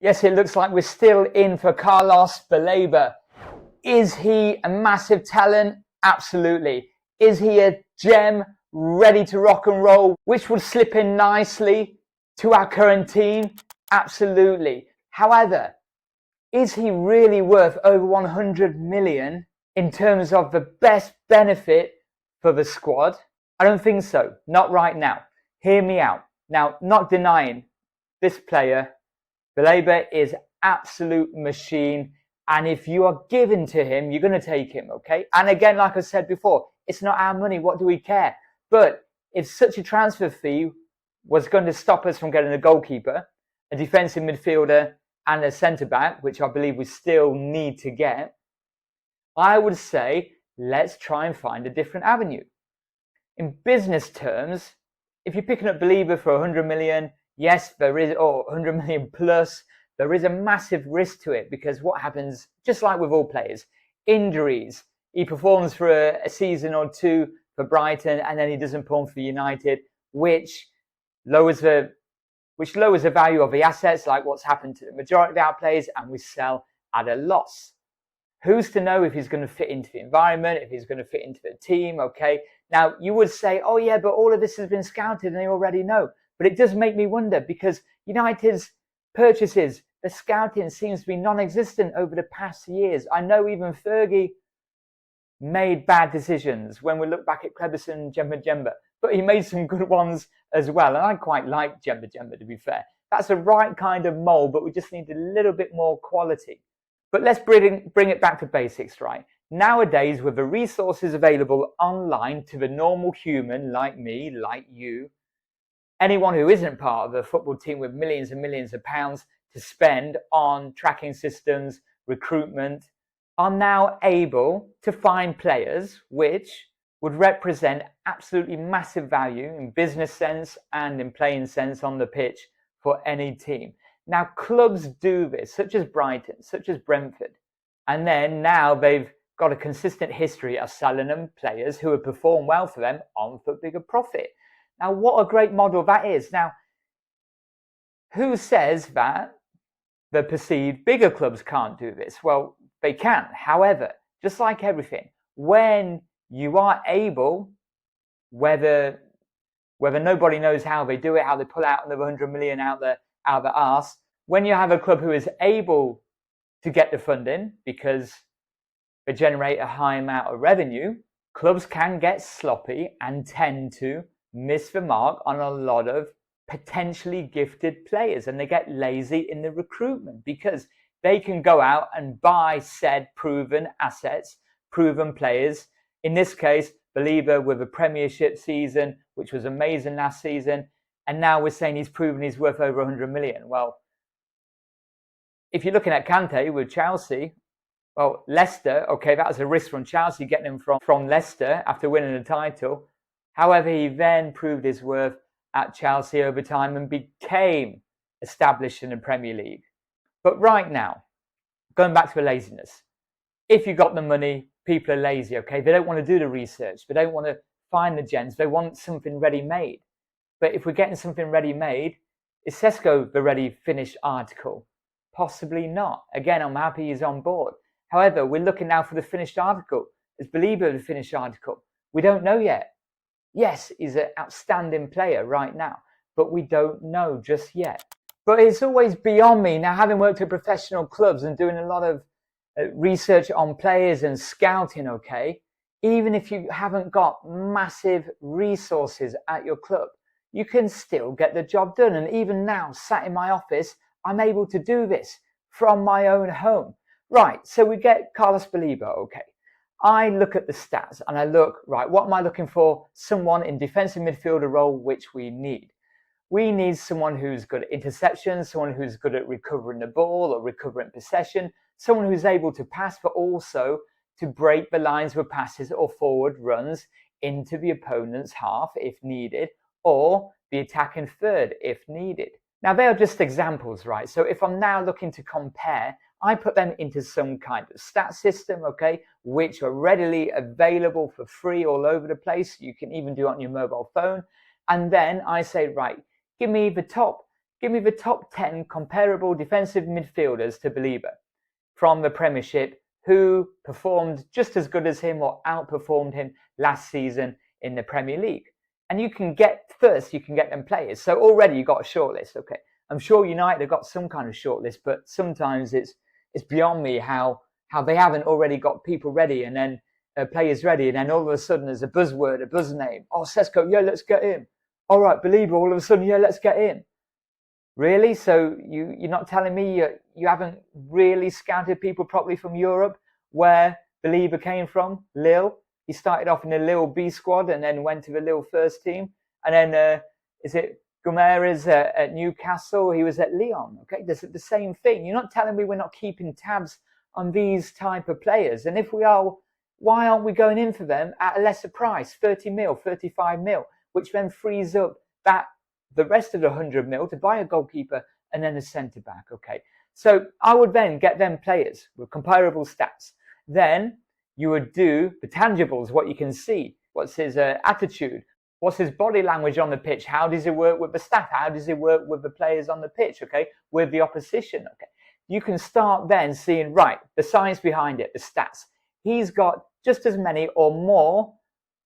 Yes, it looks like we're still in for Carlos Baleba. Is he a massive talent? Absolutely. Is he a gem ready to rock and roll, which would slip in nicely to our current team? Absolutely. However, is he really worth over 100 million in terms of the best benefit for the squad? I don't think so. Not right now. Hear me out. Now, not denying this player, Baleba is absolute machine. And if you are given to him, you're going to take him, okay? And again, like I said before, it's not our money. What do we care? But if such a transfer fee was going to stop us from getting a goalkeeper, a defensive midfielder, and a centre-back, which I believe we still need to get, I would say, let's try and find a different avenue. In business terms, if you're picking up Baleba for 100 million, yes, there is, or 100 million plus, there is a massive risk to it, because what happens, just like with all players, injuries. He performs for a season or two for Brighton, and then he doesn't perform for United, which lowers the value of the assets, like what's happened to the majority of our players, and we sell at a loss. Who's to know if he's going to fit into the environment, if he's going to fit into the team, okay? Now, you would say, oh yeah, but all of this has been scouted and they already know. But it does make me wonder, because United's purchases, the scouting seems to be non-existent over the past years. I know even Fergie made bad decisions when we look back at Cleberson and Jemba, but he made some good ones as well. And I quite like Jemba, to be fair. That's the right kind of mold, but we just need a little bit more quality. But let's bring it back to basics, right? Nowadays, with the resources available online to the normal human like me, like you, anyone who isn't part of a football team with millions and millions of pounds to spend on tracking systems, recruitment, are now able to find players which would represent absolutely massive value in business sense and in playing sense on the pitch for any team. Now, clubs do this, such as Brighton, such as Brentford, and then now they've got a consistent history of selling them players who have performed well for them on for bigger profit. Now, what a great model that is. Now, who says that the perceived bigger clubs can't do this? Well, they can. However, just like everything, when you are able, whether nobody knows how they do it, how they pull out another 100 million out the arse, when you have a club who is able to get the funding because they generate a high amount of revenue, clubs can get sloppy and tend to miss the mark on a lot of potentially gifted players, and they get lazy in the recruitment because they can go out and buy said proven assets, proven players. In this case, Baleba with a Premiership season, which was amazing last season, and now we're saying he's proven he's worth over 100 million. Well, if you're looking at Kante with Chelsea, well, Leicester, okay, that was a risk from Chelsea getting him from Leicester after winning the title. However, he then proved his worth at Chelsea over time and became established in the Premier League. But right now, going back to the laziness, if you've got the money, people are lazy, okay? They don't want to do the research. They don't want to find the gems. They want something ready-made. But if we're getting something ready-made, is Sesko the ready finished article? Possibly not. Again, I'm happy he's on board. However, we're looking now for the finished article. Is Baleba the finished article? We don't know yet. Yes, he's an outstanding player right now, but we don't know just yet. But it's always beyond me now, having worked at professional clubs and doing a lot of research on players and scouting, okay? Even if you haven't got massive resources at your club, you can still get the job done. And even now, sat in my office, I'm able to do this from my own home. Right, so we get Carlos Baleba, okay. I look at the stats and I look, right, what am I looking for? Someone in defensive midfielder role, which we need. We need someone who's good at interceptions, someone who's good at recovering the ball or recovering possession, someone who's able to pass, but also to break the lines with passes or forward runs into the opponent's half if needed, or the attacking third if needed. Now, they are just examples, right? So if I'm now looking to compare, I put them into some kind of stat system, okay, which are readily available for free all over the place. You can even do it on your mobile phone. And then I say, right, give me the top Give me the top 10 comparable defensive midfielders to Baleba from the Premiership who performed just as good as him or outperformed him last season in the Premier League. And you can get them players. So already you got a shortlist. Okay, I'm sure United have got some kind of shortlist, but sometimes it's beyond me how they haven't already got people ready and then players ready, and then all of a sudden there's a buzzword, a buzz name. Oh, Sesko, yeah, let's get him. All right, Baleba, all of a sudden, yeah, let's get him. Really? So you're not telling me you haven't really scouted people properly from Europe, where Baleba came from? Lille. He started off in the Lille B squad and then went to the Lille first team. And then is it Guimaraes at Newcastle? He was at Lyon. Okay, this is the same thing. You're not telling me we're not keeping tabs on these type of players. And if we are, why aren't we going in for them at a lesser price, 30 mil, 35 mil, which then frees up the rest of the 100 mil to buy a goalkeeper and then a centre back. Okay, so I would then get them players with comparable stats. Then you would do the tangibles, what you can see. What's his attitude? What's his body language on the pitch? How does he work with the staff? How does he work with the players on the pitch? Okay, with the opposition. Okay, you can start then seeing, right, the science behind it, the stats. He's got just as many or more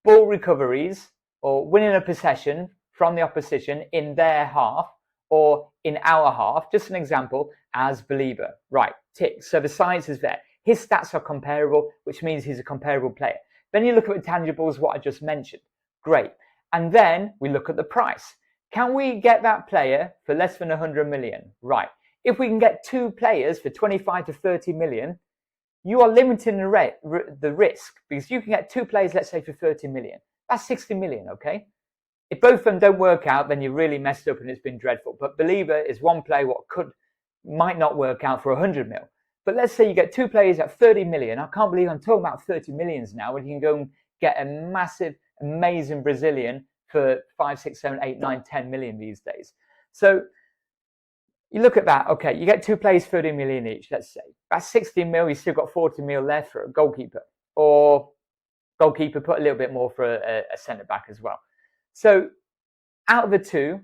ball recoveries or winning a possession from the opposition in their half or in our half, just an example, as Baleba. Right, tick. So the science is there. His stats are comparable, which means he's a comparable player. Then you look at the tangibles, what I just mentioned. Great. And then we look at the price. Can we get that player for less than 100 million? Right. If we can get two players for 25 to 30 million, you are limiting the risk, because you can get two players, let's say, for 30 million. That's 60 million, okay? If both of them don't work out, then you really messed up and it's been dreadful. But Baleba is one player what might not work out for 100 mil. But let's say you get two players at 30 million. I can't believe I'm talking about 30 millions now, when you can go and get a massive, amazing Brazilian for 5, 6, 7, 8, 9, 10 million these days. So you look at that. Okay, you get two players 30 million each, let's say. That's 60 mil. You still got 40 mil left for a goalkeeper. Or goalkeeper, put a little bit more for a centre back as well. So out of the two,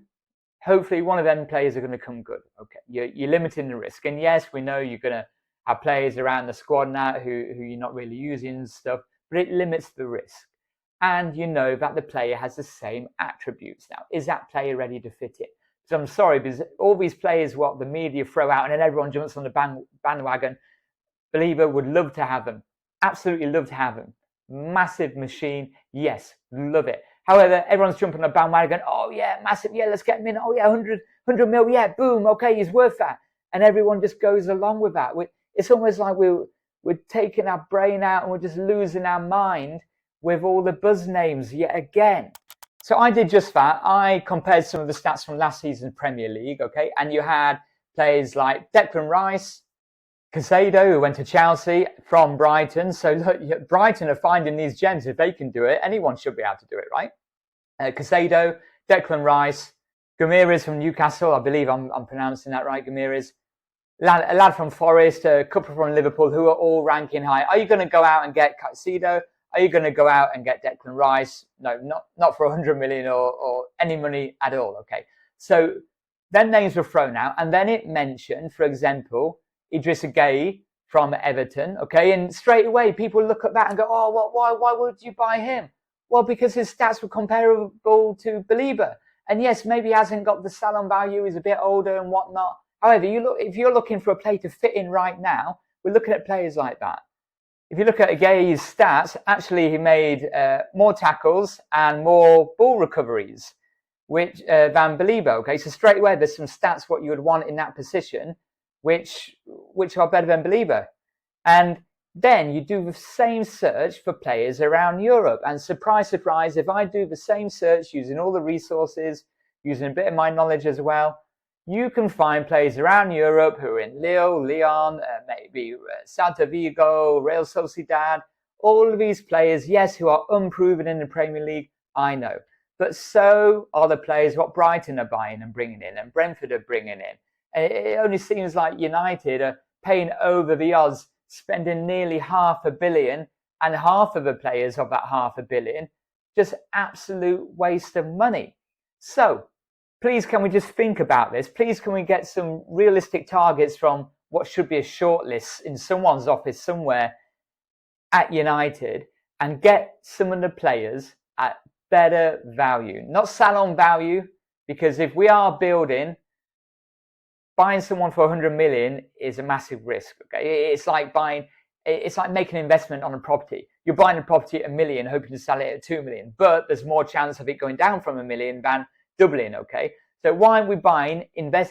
hopefully one of them players are going to come good. Okay, you're limiting the risk. And yes, we know you're going to have players around the squad now who you're not really using and stuff, but it limits the risk. And you know that the player has the same attributes now. Is that player ready to fit in? So I'm sorry, because all these players, what the media throw out and then everyone jumps on the bandwagon, Baleba would love to have them. Absolutely love to have them. Massive machine. Yes, love it. However, everyone's jumping on the bandwagon. Oh, yeah, massive. Yeah, let's get him in. Oh, yeah, 100 mil. Yeah, boom. Okay, he's worth that. And everyone just goes along with that. It's almost like we're taking our brain out and we're just losing our mind with all the buzz names yet again. So I did just that. I compared some of the stats from last season's Premier League, okay? And you had players like Declan Rice, Caicedo, who went to Chelsea from Brighton. So look, Brighton are finding these gems. If they can do it, anyone should be able to do it, right? Caicedo, Declan Rice, Guimaraes from Newcastle. I believe I'm pronouncing that right, Guimaraes. A lad from Forest, a couple from Liverpool, who are all ranking high. Are you going to go out and get Caicedo? Are you going to go out and get Declan Rice? No, not for 100 million or any money at all. Okay. So then names were thrown out, and then it mentioned, for example, Idrissa Gueye from Everton. Okay. And straight away, people look at that and go, oh, why would you buy him? Well, because his stats were comparable to Baleba. And yes, maybe he hasn't got the salon value. He's a bit older and whatnot. However, if you're looking for a player to fit in right now, we're looking at players like that. If you look at Gueye's stats, actually he made more tackles and more ball recoveries than Baleba. Okay, so straight away there's some stats what you would want in that position, which are better than Baleba. And then you do the same search for players around Europe. And surprise, surprise, if I do the same search using all the resources, using a bit of my knowledge as well, you can find players around Europe who are in Lille, Lyon, maybe Celta Vigo, Real Sociedad, all of these players, yes, who are unproven in the Premier League, I know. But so are the players what Brighton are buying and bringing in, and Brentford are bringing in. And it only seems like United are paying over the odds, spending nearly $500 million, and half of the players of that $500 million, just absolute waste of money. So please can we just think about this? Please can we get some realistic targets from what should be a shortlist in someone's office somewhere at United, and get some of the players at better value, not salon value, because if we are building, buying someone for 100 million is a massive risk. Okay, it's like making an investment on a property. You're buying a property at $1 million, hoping to sell it at 2 million, but there's more chance of it going down from $1 million than doubling. Okay, so why aren't we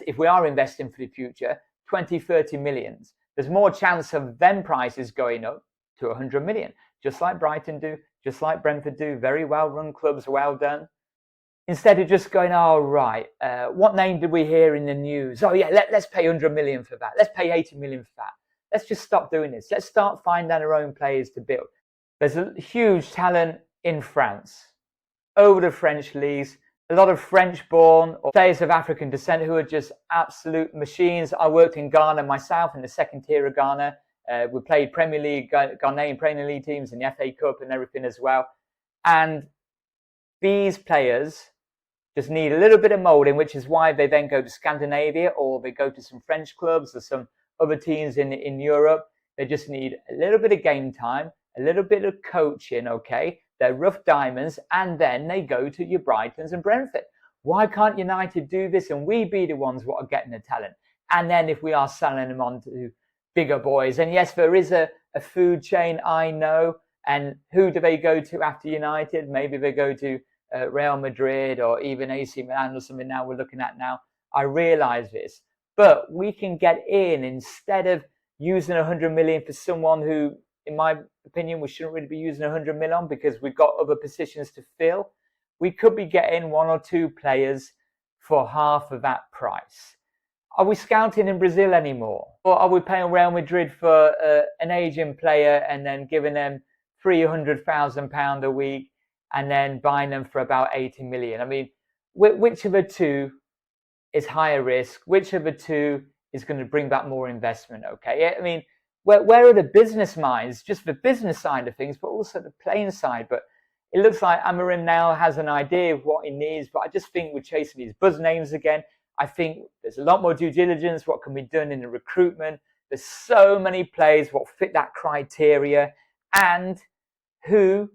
if we are investing for the future, 20, 30 millions? There's more chance of them prices going up to 100 million, just like Brighton do, just like Brentford do, very well run clubs, well done. Instead of just going, oh, right, what name did we hear in the news? Oh, yeah, let's pay 100 million for that. Let's pay 80 million for that. Let's just stop doing this. Let's start finding our own players to build. There's a huge talent in France, over the French leagues, a lot of French-born or players of African descent who are just absolute machines. I worked in Ghana myself, in the second tier of Ghana. We played Premier League, Ghanaian Premier League teams in the FA Cup and everything as well. And these players just need a little bit of moulding, which is why they then go to Scandinavia or they go to some French clubs or some other teams in Europe. They just need a little bit of game time, a little bit of coaching, okay? They're rough diamonds, and then they go to your Brightons and Brentford. Why can't United do this and we be the ones what are getting the talent? And then if we are selling them on to bigger boys, and yes, there is a food chain, I know, and who do they go to after United? Maybe they go to Real Madrid or even AC Milan or something now we're looking at now. I realise this, but we can get in instead of using 100 million for someone who, in my opinion, we shouldn't really be using 100 million on because we've got other positions to fill. We could be getting one or two players for half of that price. Are we scouting in Brazil anymore? Or are we paying Real Madrid for an Asian player and then giving them £300,000 a week and then buying them for about 80 million? I mean, which of the two is higher risk? Which of the two is going to bring back more investment? Okay, I mean, where are the business minds? Just the business side of things, but also the playing side. But it looks like Amorim now has an idea of what he needs, but I just think we're chasing these buzz names again. I think there's a lot more due diligence, what can be done in the recruitment. There's so many players what fit that criteria, and who,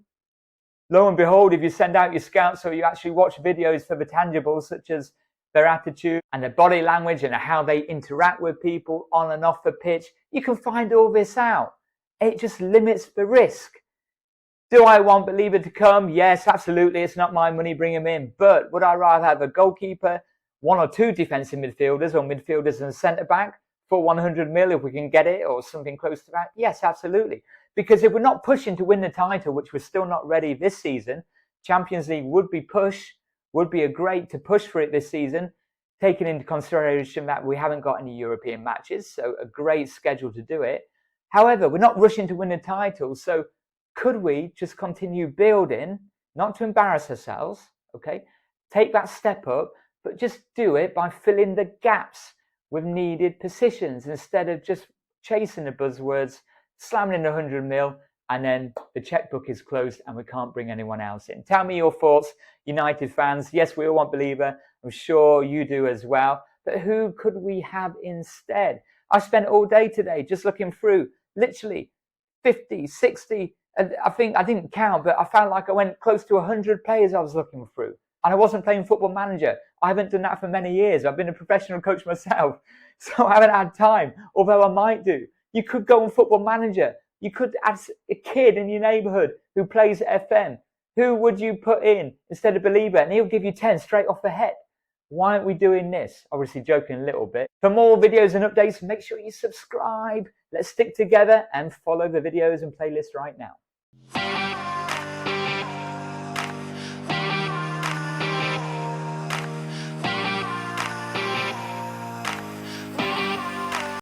lo and behold, if you send out your scouts or you actually watch videos for the tangibles, such as their attitude and their body language and how they interact with people on and off the pitch, you can find all this out. It just limits the risk. Do I want Baleba to come? Yes, absolutely. It's not my money, bring him in. But would I rather have a goalkeeper, one or two defensive midfielders or midfielders and a centre-back for 100 mil if we can get it, or something close to that? Yes, absolutely. Because if we're not pushing to win the title, which we're still not ready this season, Champions League would be a great to push for it this season, taking into consideration that we haven't got any European matches, so a great schedule to do it. However, we're not rushing to win the title, so could we just continue building, not to embarrass ourselves, okay? Take that step up, but just do it by filling the gaps with needed positions instead of just chasing the buzzwords, slamming in 100 mil, and then the checkbook is closed and we can't bring anyone else in. Tell me your thoughts, United fans. Yes, we all want Baleba. I'm sure you do as well. But who could we have instead? I spent all day today just looking through, literally 50, 60, I think I didn't count, but I found like I went close to 100 players I was looking through. And I wasn't playing Football Manager. I haven't done that for many years. I've been a professional coach myself, so I haven't had time, although I might do. You could go on Football Manager. You could ask a kid in your neighbourhood who plays FM. Who would you put in instead of Baleba? And he'll give you 10 straight off the head. Why aren't we doing this? Obviously joking a little bit. For more videos and updates, make sure you subscribe. Let's stick together and follow the videos and playlists right now.